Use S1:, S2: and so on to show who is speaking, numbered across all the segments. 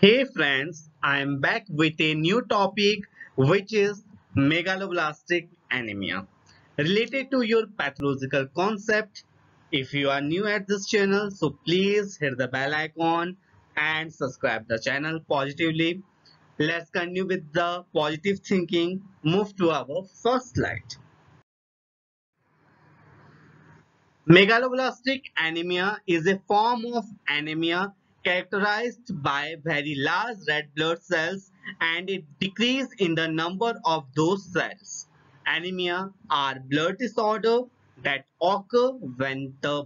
S1: Hey friends, I am back with a new topic which is megaloblastic anemia. Related to your pathological concept, if you are new at this channel, so please hit the bell icon and subscribe the channel positively. Let's continue with the positive thinking. Move to our first slide. Megaloblastic anemia is a form of anemia characterized by very large red blood cells and a decrease in the number of those cells. Anemia are blood disorders that occur when the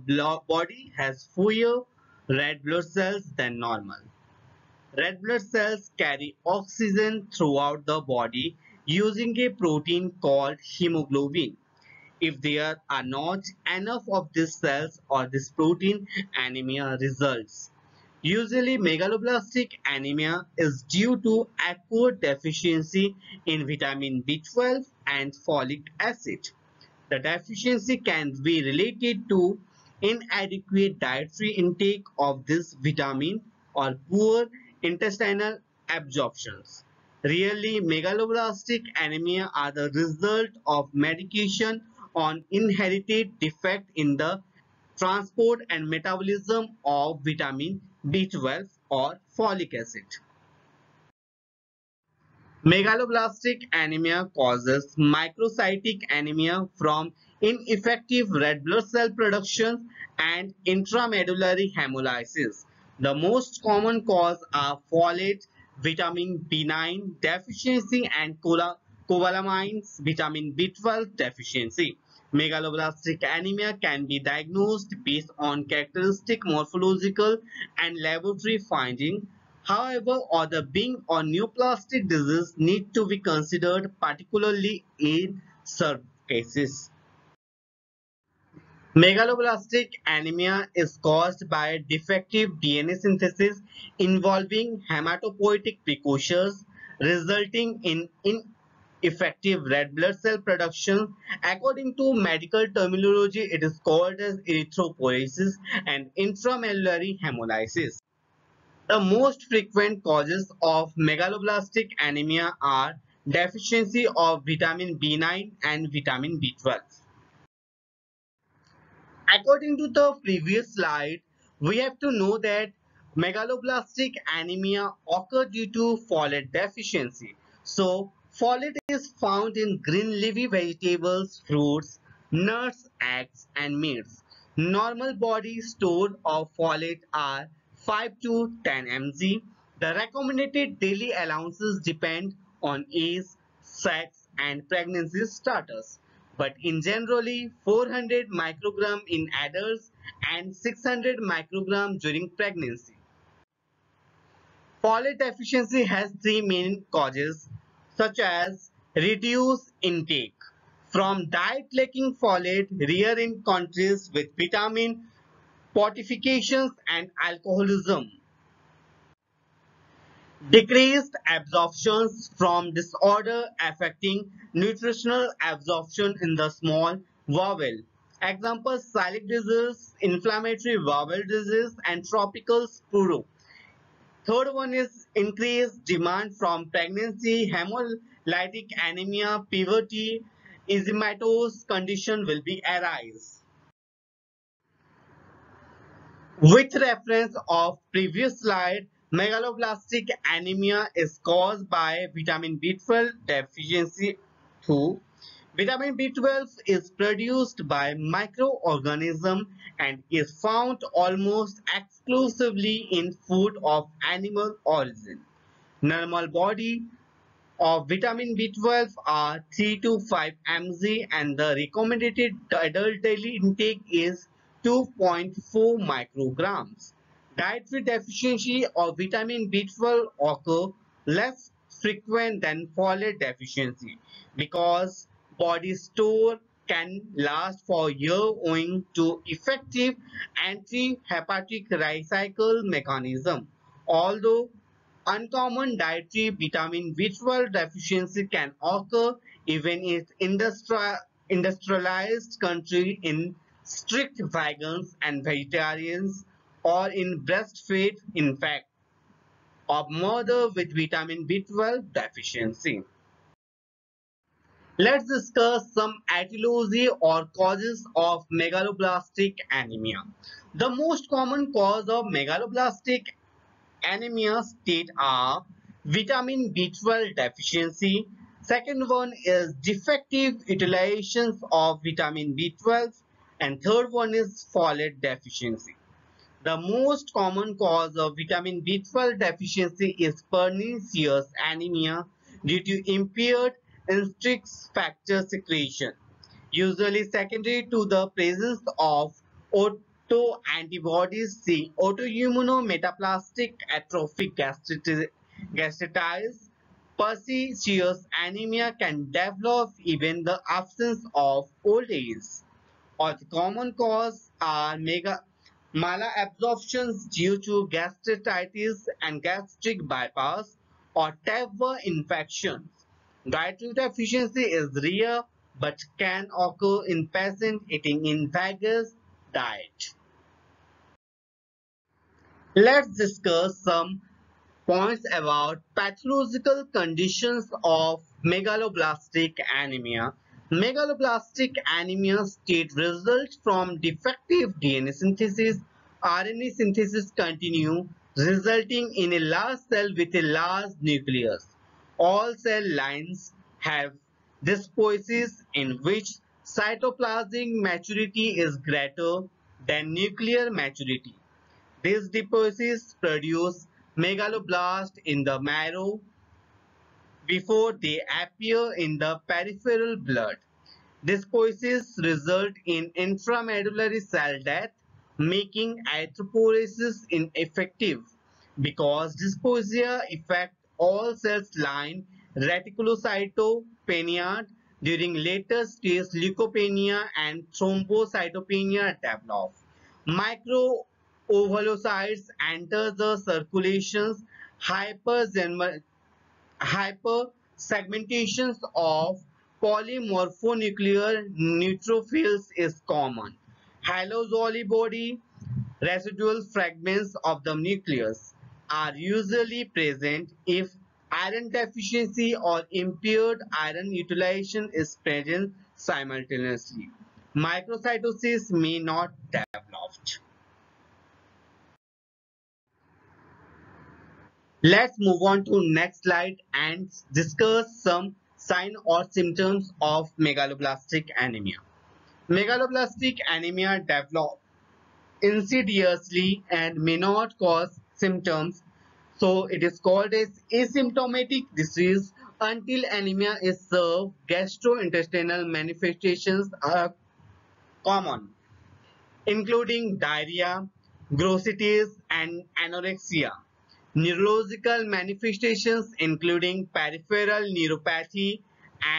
S1: body has fewer red blood cells than normal. Red blood cells carry oxygen throughout the body using a protein called hemoglobin. If there are not enough of these cells or this protein, anemia results. Usually, megaloblastic anemia is due to acute deficiency in vitamin B12 and folic acid. The deficiency can be related to inadequate dietary intake of this vitamin or poor intestinal absorptions. Really, megaloblastic anemia are the result of medication on inherited defect in the transport and metabolism of vitamin B12 or folic acid. Megaloblastic anemia causes microcytic anemia from ineffective red blood cell production and intramedullary hemolysis. The most common cause are folate, vitamin B9 deficiency and cobalamin vitamin B12 deficiency. Megaloblastic anemia can be diagnosed based on characteristic morphological and laboratory findings. However, other being or neoplastic disease need to be considered, particularly in some cases. Megaloblastic anemia is caused by defective DNA synthesis involving hematopoietic precursors, resulting in ineffective red blood cell production. According to medical terminology, it is called as erythropoiesis and intramedullary hemolysis. The most frequent causes of megaloblastic anemia are deficiency of vitamin B9 and vitamin B12. According to the previous slide, we have to know that megaloblastic anemia occur due to folate deficiency. So, folate is found in green leafy vegetables, fruits, nuts, eggs, and meats. Normal body store of folate are 5 to 10 mg. The recommended daily allowances depend on age, sex, and pregnancy status, but in generally 400 microgram in adults and 600 microgram during pregnancy. Folate deficiency has three main causes such as reduced intake from diet lacking folate, rare in countries with vitamin fortifications and alcoholism. Decreased absorptions from disorder affecting nutritional absorption in the small bowel. Examples: celiac disease, inflammatory bowel disease, and tropical sclerosis. Third one is increased demand from pregnancy, hemolytic anemia, puberty, enzymatose condition will be arise. With reference of previous slide, megaloblastic anemia is caused by vitamin B12 deficiency 2. Vitamin B12 is produced by microorganisms and is found almost exclusively in food of animal origin. Normal body of vitamin B12 are 3 to 5 mg and the recommended adult daily intake is 2.4 micrograms. Dietary deficiency of vitamin B12 occur less frequent than folate deficiency because body store can last for years owing to effective anti-hepatic recycle mechanism. Although uncommon dietary vitamin B12 deficiency can occur even in industrialized countries, in strict vegans and vegetarians, or in breastfed. In fact, of mother with vitamin B12 deficiency. Let's discuss some etiology or causes of megaloblastic anemia. The most common cause of megaloblastic anemia state are vitamin B12 deficiency. Second one is defective utilizations of vitamin B12, and third one is folate deficiency. The most common cause of vitamin B12 deficiency is pernicious anemia due to impaired intrinsic factor secretion, usually secondary to the presence of autoantibodies. See autoimmunometaplastic atrophic gastritis. Pernicious anemia can develop even in the absence of old age. Or the common cause are malabsorptions due to gastritis and gastric bypass or TEV infections. Dietary deficiency is rare but can occur in patients eating in Vegas diet. Let's discuss some points about pathological conditions of megaloblastic anemia. Megaloblastic anemia state results from defective DNA synthesis. RNA synthesis continue, resulting in a large cell with a large nucleus. All cell lines have dysbiosis in which cytoplasmic maturity is greater than nuclear maturity. These deposits produce megaloblasts in the marrow before they appear in the peripheral blood. Deposits result in intramedullary cell death, making erythropoiesis ineffective because dysplasia affect all cells line reticulocytopenia. During later stage leukopenia and thrombocytopenia develop. Microovulocytes enter the circulations. Hypersegmentations of polymorphonuclear neutrophils is common. Halozoly body residual fragments of the nucleus are usually present if iron deficiency or impaired iron utilization is present simultaneously. Microcytosis may not develop. Let's move on to next slide and discuss some sign or symptoms of megaloblastic anemia. Megaloblastic anemia develop insidiously and may not cause symptoms, so it is called as asymptomatic disease until anemia is served. Gastrointestinal manifestations are common, including diarrhea, grossities, and anorexia. Neurological manifestations including peripheral neuropathy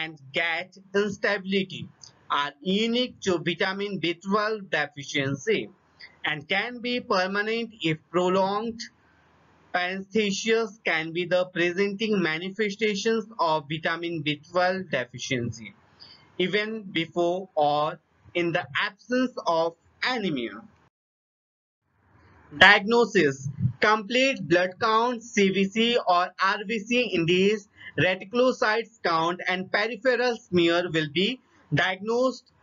S1: and gut instability are unique to vitamin B12 deficiency and can be permanent if prolonged. Paresthesias can be the presenting manifestations of vitamin B12 deficiency, even before or in the absence of anemia. Diagnosis: complete blood count (CBC) or RBC indicates reticulocytes count and peripheral smear will be diagnosed.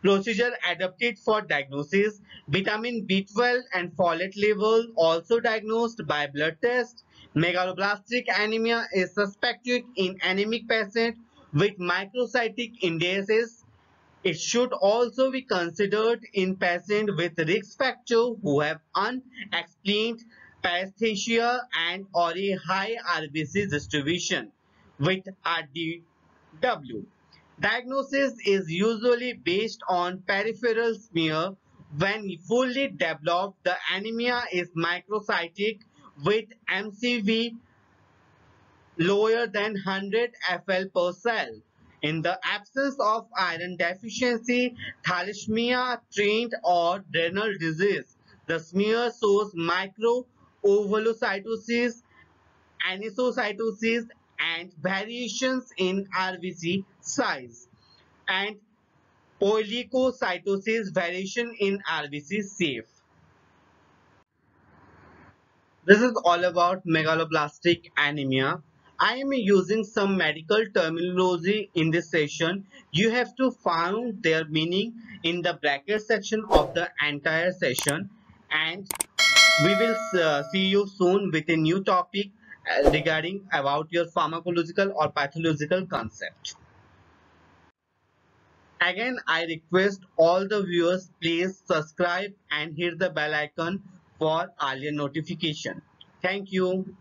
S1: Procedure adapted for diagnosis. Vitamin B12 and folate level also diagnosed by blood test. Megaloblastic anemia is suspected in anemic patient with microcytic indices. It should also be considered in patients with risk factor who have unexplained paresthesia and or a high RBC distribution with RDW. Diagnosis is usually based on peripheral smear. When fully developed, the anemia is microcytic with MCV lower than 100 Fl per cell. In the absence of iron deficiency, thalassemia, trained or renal disease, the smear shows microovulocytosis, anisocytosis, and variations in RBC size, and polypocytosis variation in RBC shape. This is all about megaloblastic anemia. I am using some medical terminology in this session. You have to find their meaning in the bracket section of the entire session, and we will see you soon with a new topic regarding about your pharmacological or pathological concept. Again, I request all the viewers please subscribe and hit the bell icon for earlier notification. Thank you.